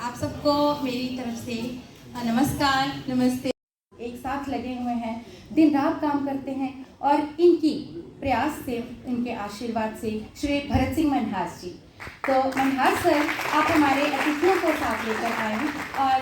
आप सबको मेरी तरफ से नमस्कार, नमस्ते। एक साथ लगे हुए हैं, दिन रात काम करते हैं और इनकी प्रयास से, इनके आशीर्वाद से श्री भरत सिंह मनहास जी, तो मनहास सर आप हमारे अतिथियों को साथ लेकर आए और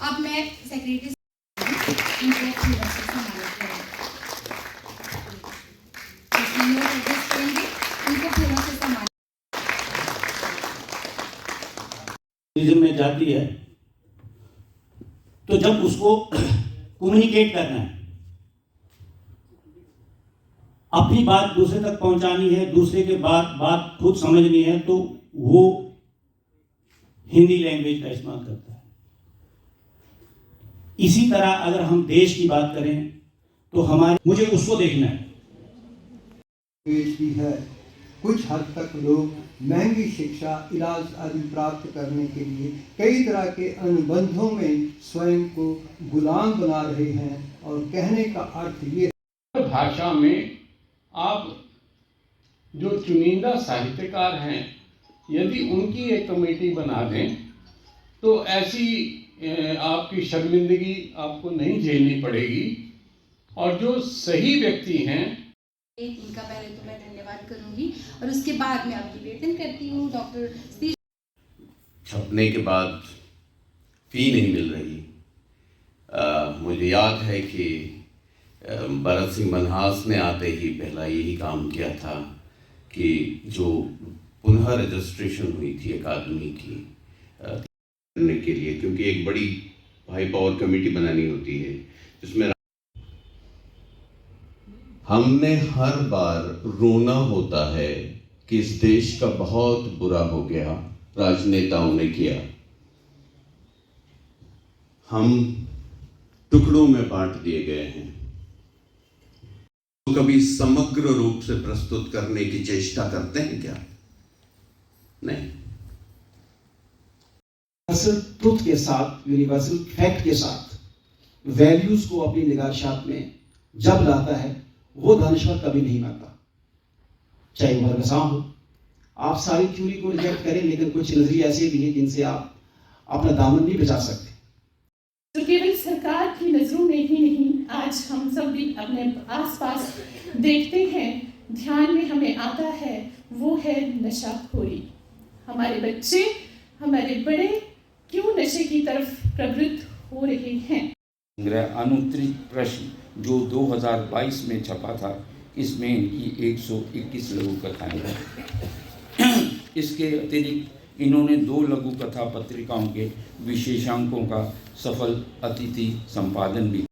अब मैं सेक्रेटरी में जाती है तो जब उसको कम्युनिकेट करना है, अपनी बात दूसरे तक पहुंचानी है, दूसरे के बात खुद समझनी है, तो वो हिंदी लैंग्वेज का इस्तेमाल करता है। इसी तरह अगर हम देश की बात करें तो मुझे उसको देखना है। देश भी है, कुछ हद तक लोग महंगी शिक्षा, इलाज आदि प्राप्त करने के लिए कई तरह के अनुबंधों में स्वयं को गुलाम बना रहे हैं। और कहने का अर्थ ये, भाषा में आप जो चुनिंदा साहित्यकार हैं, यदि उनकी एक कमेटी बना दें तो ऐसी आपकी शर्मिंदगी आपको नहीं झेलनी पड़ेगी। और जो सही व्यक्ति हैं, इनका पहले तो मैं धन्यवाद करूंगी और उसके बाद मैं आपकी वेतन करती हूँ। डॉक्टर छपने के बाद फी नहीं मिल रही। मुझे याद है कि भरत सिंह मनहास ने आते ही पहला यही काम किया था कि जो पुनः रजिस्ट्रेशन हुई थी अकादमी की करने के लिए, क्योंकि एक बड़ी हाई पावर कमेटी बनानी होती है जिसमें हमने हर बार रोना होता है कि इस देश का बहुत बुरा हो गया, राजनेताओं ने किया। हम टुकड़ों में बांट दिए गए हैं। तो कभी समग्र रूप से प्रस्तुत करने की चेष्टा करते हैं क्या? नहीं। यूनिवर्सल ट्रुथ के साथ, यूनिवर्सल फैक्ट के साथ वैल्यूज को अपनी निगाहशात में जब लाता है, वो दानिश्वर कभी नहीं मानता, चाहे वो हरगसा हो। आप सारी थ्योरी को रिजेक्ट करें, लेकिन कुछ नजरिए ऐसे भी हैं जिनसे आप अपना दामन नहीं बचा सकते। तो केवल सरकार की नजरों में ही नहीं, आज हम सब भी अपने आसपास देखते हैं, ध्यान में हमें आता है, वो है नशाखोरी। हमारे बच्चे, हमारे बड़े क्यों नशे की तरफ प्रवृत्त हो रहे हैं? अनुत्तरित प्रश्न जो 2022 में छपा था, इसमें इनकी 121 लघु कथाएं हैं। इसके अतिरिक्त इन्होंने 2 लघु कथा पत्रिकाओं के विशेषांकों का सफल अतिथि संपादन भी।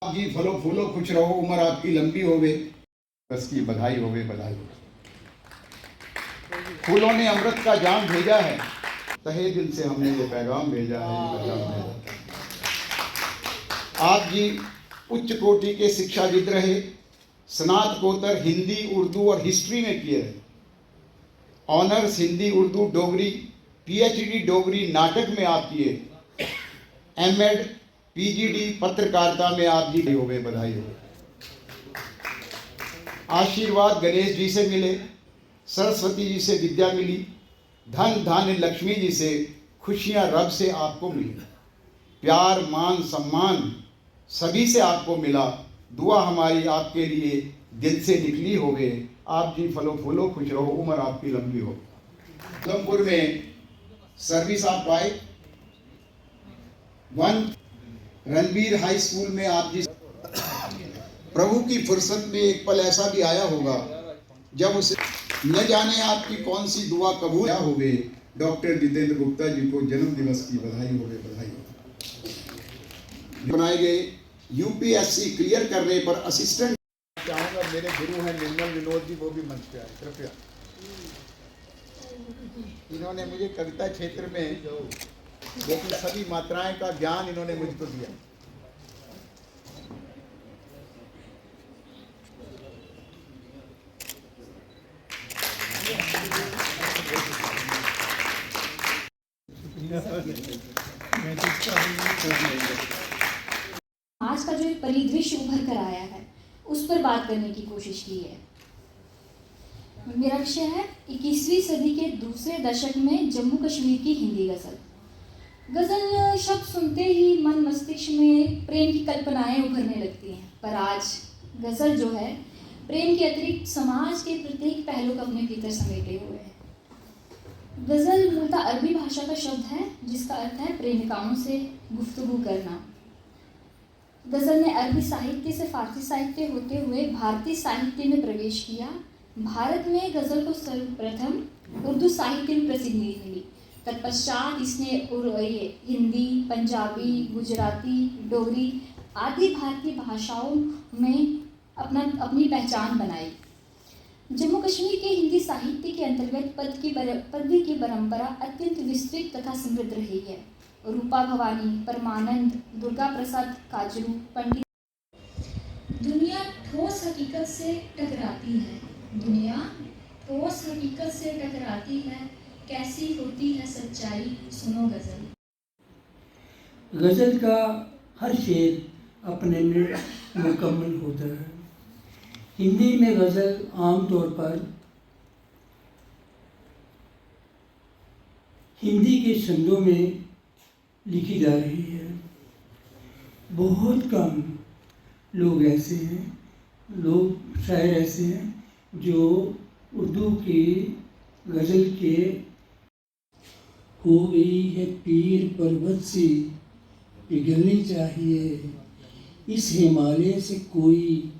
आप जी फलो फूलो खुश रहो, उम्र आपकी लंबी होवे, बस की बधाई होवे, बधाई होवे। फूलों ने अमृत का जाम भेजा है, तहे दिल से हमने ये पैगाम भेजा है। आप जी उच्च कोटि के शिक्षाविद रहे, स्नातकोत्तर हिंदी, उर्दू और हिस्ट्री में किए रहे। ऑनर्स हिंदी, उर्दू, डोगरी, पीएचडी डोगरी नाटक में आप किए। एमएड, पीजीडी पत्रकारिता में आप जी हो गए, बधाई हो। आशीर्वाद गणेश जी से मिले, सरस्वती जी से विद्या मिली, धन धान्य लक्ष्मी जी से खुशियां रब से आपको मिली। प्यार मान सम्मान सभी से आपको मिला। दुआ हमारी आपके लिए दिल से निकली होवे। आप जी फलो फूलो, खुश रहो, उम्र आपकी लंबी हो। उधमपुर में service of wife 1 Ranbir high school में आप जिस प्रभु की फुर्सत में एक पल ऐसा भी आया होगा जब उसे न जाने आपकी कौन सी दुआ कबूल हो गए। डॉक्टर जितेंद्र गुप्ता जी को जन्म दिवस की बधाई हो, बधाई हो। बनाए गए यूपीएससी क्लियर करने पर असिस्टेंट चाहूंगा, मेरे गुरु हैं निर्मल विनोद जी, वो भी मंच पे आए कृपया। इन्होंने मुझे कविता क्षेत्र में देखिए सभी मात्राएं का ज्ञान इन्होंने मुझको दिया। आज का जो एक परिदृश्य उभर कर आया है उस पर बात करने की कोशिश की है। मेरा विषय है 21वीं सदी के दूसरे दशक में जम्मू कश्मीर की हिंदी गज़ल। गज़ल शब्द सुनते ही मन मस्तिष्क में प्रेम की कल्पनाएं उभरने लगती हैं, पर आज गज़ल जो है प्रेम के अतिरिक्त समाज के प्रत्येक पहलू को अपने भीतर समेटे हुए है। गज़ल मूलतः अरबी भाषा का शब्द है जिसका अर्थ है प्रेमिकाओं से गुफ्तगू करना। गज़ल ने अरबी साहित्य से फारसी साहित्य होते हुए भारतीय साहित्य में प्रवेश किया। भारत में गज़ल को सर्वप्रथम उर्दू साहित्य में प्रसिद्धि मिली। तत्पश्चात इसने हिंदी, पंजाबी, गुजराती, डोगरी आदि भारतीय भाषाओं में अपनी पहचान बनाई। जम्मू कश्मीर के हिंदी साहित्य के अंतर्गत पद्य की परंपरा अत्यंत विस्तृत तथा समृद्ध रही है। रूपा भवानी, परमानंद, दुर्गा प्रसाद काजरू, पंडित। दुनिया ठोस हकीकत से टकराती है, दुनिया ठोस हकीकत से टकराती है, कैसी होती है सच्चाई, सुनो गज़ल। गज़ल का हर शेर अपने में मुकम्मल होता है। हिंदी में गज़ल आमतौर पर हिंदी के छंदों में लिखी जा रही है। बहुत कम लोग ऐसे हैं, शायर ऐसे हैं जो उर्दू की गज़ल के हो गई है पीर पर्वत सी पिघलनी चाहिए, इस हिमालय से कोई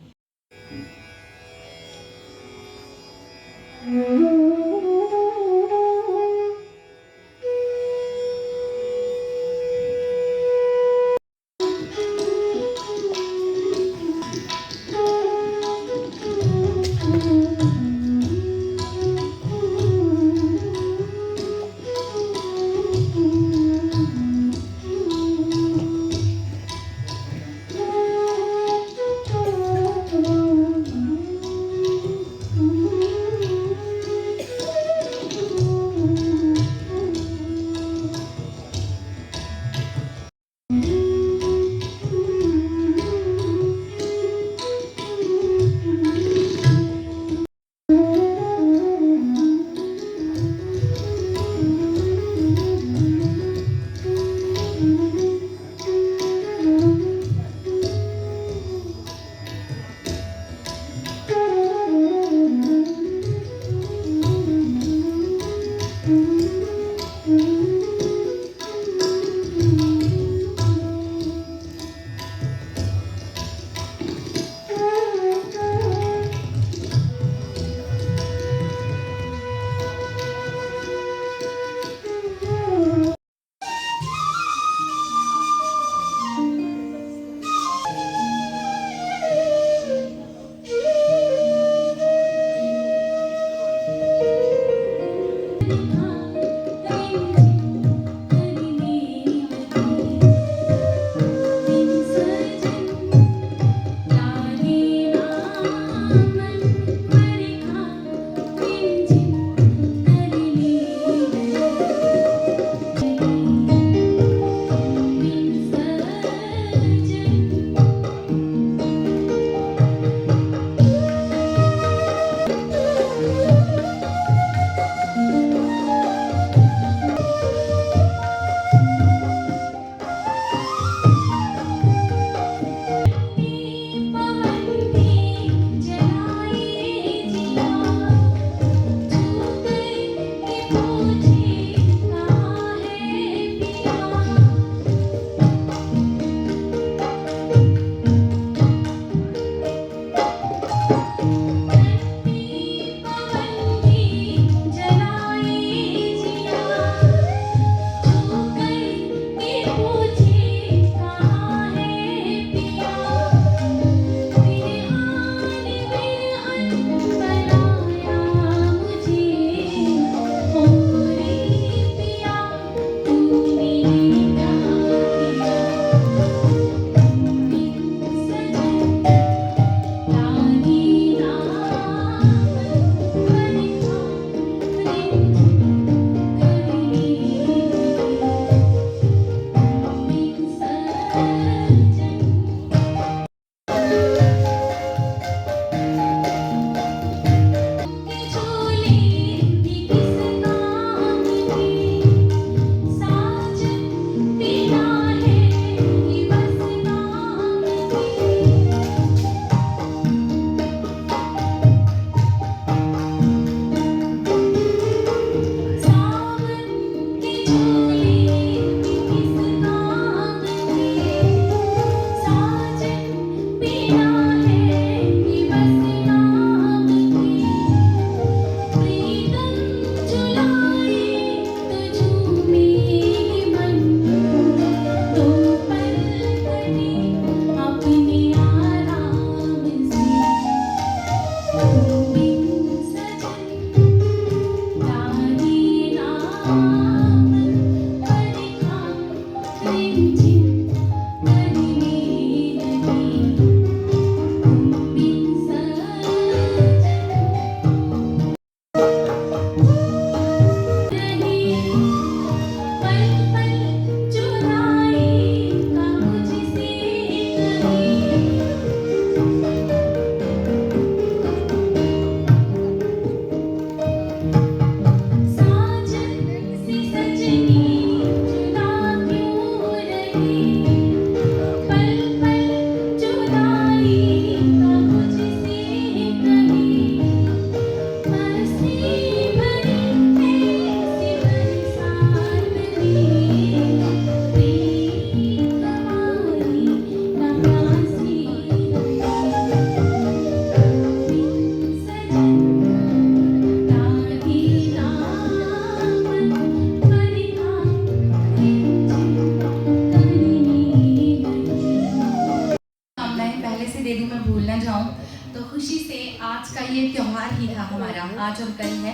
आज और कल है,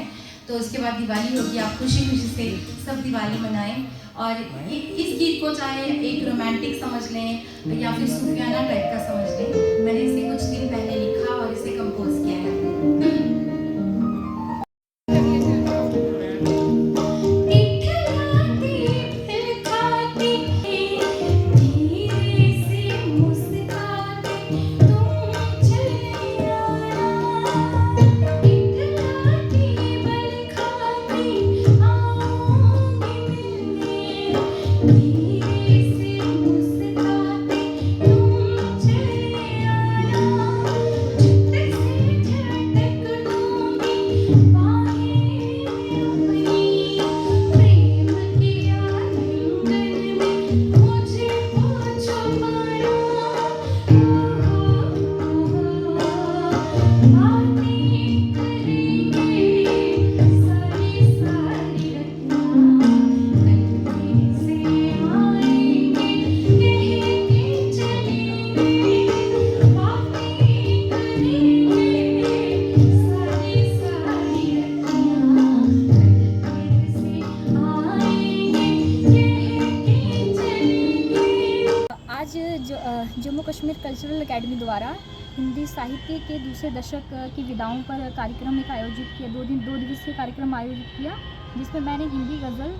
तो उसके बाद दिवाली होगी। आप खुशी खुशी से सब दिवाली मनाएं और इस गीत को चाहे एक रोमांटिक समझ लें या फिर सूफियाना टाइप का समझ लें। मैंने इसे कुछ दिन पहले लिखा और इसे कंपोज किया है। जम्मू कश्मीर कल्चरल एकेडमी द्वारा हिंदी साहित्य के दूसरे दशक की विदाओं पर कार्यक्रम एक आयोजित किया। दो दिवसीय कार्यक्रम आयोजित किया, जिसमें मैंने हिंदी गज़ल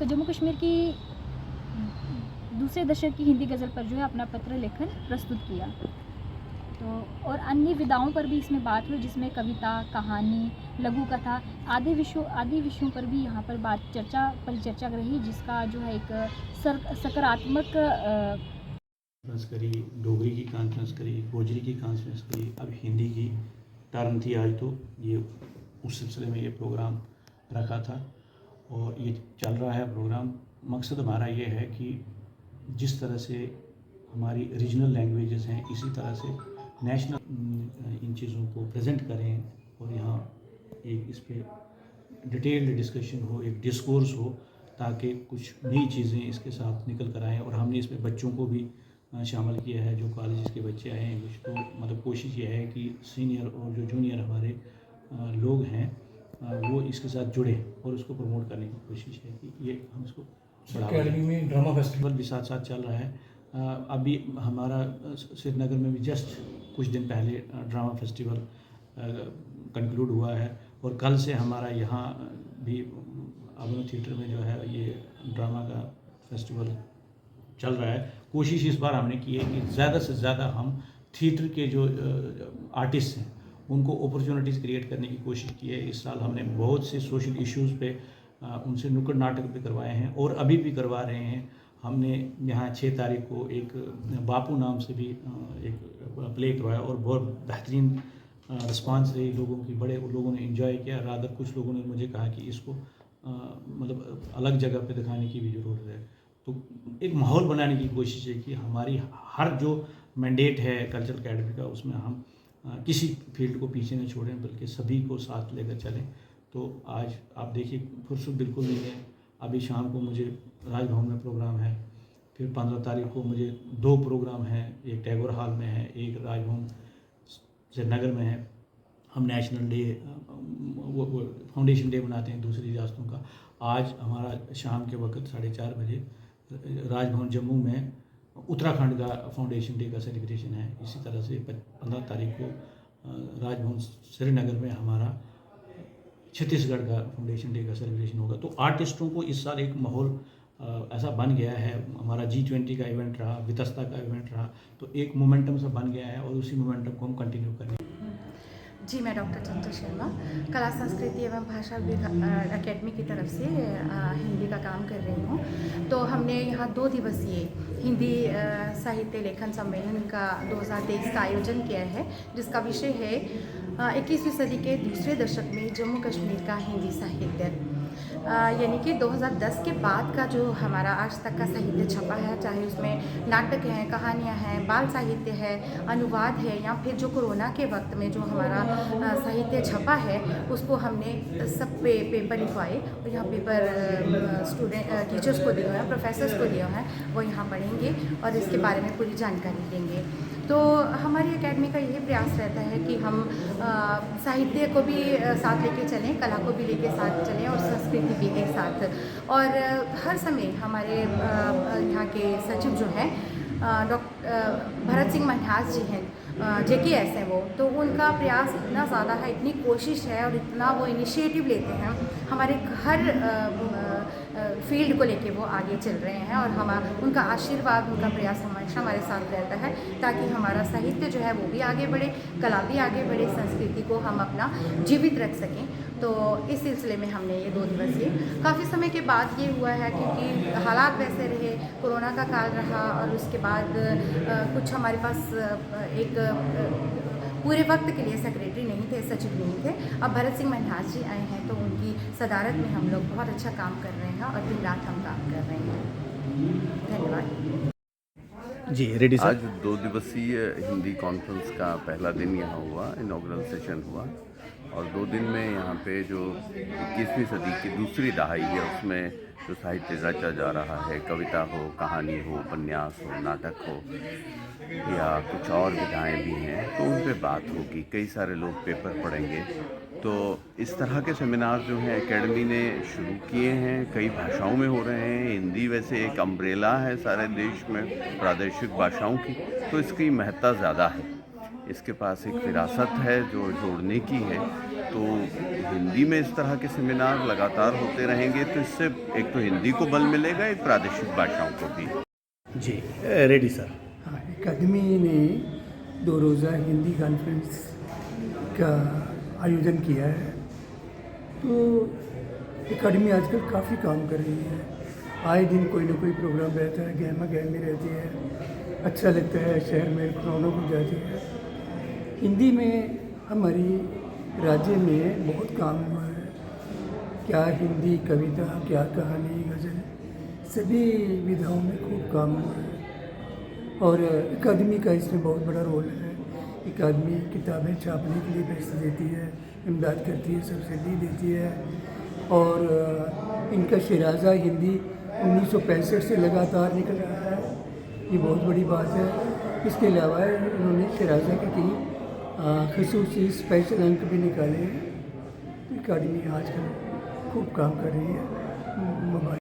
जम्मू कश्मीर की दूसरे दशक की हिंदी गज़ल पर जो है अपना पत्र लेखन प्रस्तुत किया। तो और अन्य विदाओं पर भी इसमें बात हुई, जिसमें कविता, कहानी, लघु कथा आदि विषयों पर भी यहाँ पर परिचर्चा रही, जिसका जो है एक सकारात्मक कॉन्फ्रेंस करी, डोगरी की कॉन्फ्रेंस करी, गोजरी की कॉन्फ्रेंस करी, अब हिंदी की टर्न थी आज। तो ये उस सिलसिले में ये प्रोग्राम रखा था और ये चल रहा है प्रोग्राम। मकसद हमारा ये है कि जिस तरह से हमारी रीजनल लैंग्वेजेस हैं, इसी तरह से नेशनल इन चीज़ों को प्रेजेंट करें और यहाँ एक इस पर डिटेल्ड डिस्कशन हो, एक डिस्कोर्स हो, ताकि कुछ नई चीज़ें इसके साथ निकल कर आएँ। और हमने इसमें बच्चों को भी शामिल किया है, जो कॉलेज के बच्चे आए हैं कुछ, तो मतलब कोशिश ये है कि सीनियर और जो जूनियर हमारे लोग हैं वो इसके साथ जुड़े और उसको प्रमोट करने की कोशिश है कि ये हम इसको अकेडमी में ड्रामा फेस्टिवल भी साथ साथ चल रहा है। अभी हमारा श्रीनगर में भी जस्ट कुछ दिन पहले ड्रामा फेस्टिवल कंक्लूड हुआ है और कल से हमारा यहाँ भी अबनो थिएटर में जो है ये ड्रामा का फेस्टिवल चल रहा है। कोशिश इस बार हमने की है कि ज़्यादा से ज़्यादा हम थिएटर के जो आर्टिस्ट हैं उनको अपॉर्चुनिटीज़ क्रिएट करने की कोशिश की है। इस साल हमने बहुत से सोशल इश्यूज़ पे उनसे नुक्कड़ नाटक भी करवाए हैं और अभी भी करवा रहे हैं। हमने यहाँ 6 तारीख को एक बापू नाम से भी एक प्ले करवाया और बहुत बेहतरीन रिस्पांस रही लोगों की, बड़े लोगों ने एंजॉय किया। रादर कुछ लोगों ने मुझे कहा कि इसको मतलब अलग जगह पे दिखाने की भी ज़रूरत है। तो एक माहौल बनाने की कोशिश है कि हमारी हर जो मैंडेट है कल्चरल अकेडमी का उसमें हम किसी फील्ड को पीछे न छोड़ें बल्कि सभी को साथ लेकर चलें। तो आज आप देखिए फुर्सत बिल्कुल नहीं है। अभी शाम को मुझे राजभवन में प्रोग्राम है, फिर 15 तारीख को मुझे 2 प्रोग्राम हैं, एक टैगोर हॉल में है, एक राजभवन श्रीनगर में है। हम नेशनल डे वो फाउंडेशन डे मनाते हैं दूसरी रियासतों का। आज हमारा शाम के वक्त 4:30 बजे राजभवन जम्मू में उत्तराखंड का फाउंडेशन डे का सेलिब्रेशन है। इसी तरह से 15 तारीख को राजभवन श्रीनगर में हमारा छत्तीसगढ़ का फाउंडेशन डे का सेलिब्रेशन होगा। तो आर्टिस्टों को इस साल एक माहौल ऐसा बन गया है। हमारा G20 का इवेंट रहा, वितस्ता का इवेंट रहा, तो एक मोमेंटम सा बन गया है और उसी मोमेंटम को हम कंटिन्यू करें। जी, मैं डॉक्टर चंचल शर्मा कला संस्कृति एवं भाषा अकेडमी की तरफ से हिंदी का काम कर रही हूँ। तो हमने यहाँ 2 दिवसीय हिंदी साहित्य लेखन सम्मेलन का 2023 का आयोजन किया है, जिसका विषय है 21वीं सदी के दूसरे दशक में जम्मू कश्मीर का हिंदी साहित्य। यानी कि 2010 के बाद का जो हमारा आज तक का साहित्य छपा है, चाहे उसमें नाटक हैं, कहानियाँ हैं, बाल साहित्य है, अनुवाद है, या फिर जो कोरोना के वक्त में जो हमारा साहित्य छपा है उसको हमने सब पे पेपर लिखवाए और यहाँ पेपर टीचर्स को दिए हैं, प्रोफेसर्स को दिए हैं, वो यहाँ पढ़ेंगे और इसके बारे में पूरी जानकारी देंगे। तो हमारी एकेडमी का यही प्रयास रहता है कि हम साहित्य को भी साथ लेके चलें, कला को भी लेके साथ चलें और संस्कृति भी एक साथ। और हर समय हमारे यहाँ के सचिव जो हैं डॉक्टर भरत सिंह मनहास जी हैं, JKS हैं वो, तो उनका प्रयास इतना ज़्यादा है, इतनी कोशिश है और इतना वो इनिशिएटिव लेते हैं, हमारे हर फील्ड को लेके वो आगे चल रहे हैं और हम उनका आशीर्वाद, उनका प्रयास हमेशा हमारे साथ रहता है ताकि हमारा साहित्य जो है वो भी आगे बढ़े, कला भी आगे बढ़े, संस्कृति को हम अपना जीवित रख सकें। तो इस सिलसिले में हमने ये 2 दिवसीय काफ़ी समय के बाद ये हुआ है, क्योंकि हालात वैसे रहे, कोरोना का काल रहा और उसके बाद कुछ हमारे पास एक पूरे वक्त के लिए सेक्रेटरी नहीं थे, सचिव नहीं थे। अब भरत सिंह मनहास जी आए हैं तो उनकी सदारत में हम लोग बहुत अच्छा काम कर रहे हैं और दिन रात हम काम कर रहे हैं। धन्यवाद। जी, रेडी सर। आज 2 दिवसीय हिंदी कॉन्फ्रेंस का पहला दिन यहाँ हुआ, इनॉग्रल सेशन हुआ और 2 दिन में यहाँ पे जो 21वीं सदी की दूसरी दहाई है उसमें जो साहित्य रचा जा रहा है, कविता हो, कहानी हो, उपन्यास हो, नाटक हो या कुछ और विधाएँ भी हैं, तो उन पे बात होगी। कई सारे लोग पेपर पढ़ेंगे। तो इस तरह के सेमिनार जो हैं एकेडमी ने शुरू किए हैं, कई भाषाओं में हो रहे हैं। हिंदी वैसे एक अम्ब्रेला है सारे देश में प्रादेशिक भाषाओं की, तो इसकी महत्ता ज़्यादा है। इसके पास एक विरासत है जो जोड़ने की है। तो हिंदी में इस तरह के सेमिनार लगातार होते रहेंगे, तो इससे एक तो हिंदी को बल मिलेगा, एक प्रादेशिक भाषाओं को भी। जी, रेडी सर। हाँ, एकेडमी ने 2 रोज़ा हिंदी कॉन्फ्रेंस का आयोजन किया है। तो एकेडमी आजकल काफ़ी काम कर रही है, आए दिन कोई ना कोई प्रोग्राम रहता है, गहमा गहमी रहती है, अच्छा लगता है, शहर में रौनक हो जाती है। हिंदी में हमारी राज्य में बहुत काम हुआ है, क्या हिंदी कविता, क्या कहानी, गज़ल, सभी विधाओं में खूब काम हुआ है और एकेडमी का इसमें बहुत बड़ा रोल है। एकेडमी किताबें छापने के लिए पैसे देती है, इमदाद करती है, सब्सिडी देती है और इनका शराजा हिंदी 1965 से लगातार निकल रहा है, ये बहुत बड़ी बात है। इसके अलावा इन्होंने शराजा के कई खसूसी स्पेशल अंक भी निकाले हैं। अकादमी आजकल खूब काम कर रही है। मोबाइल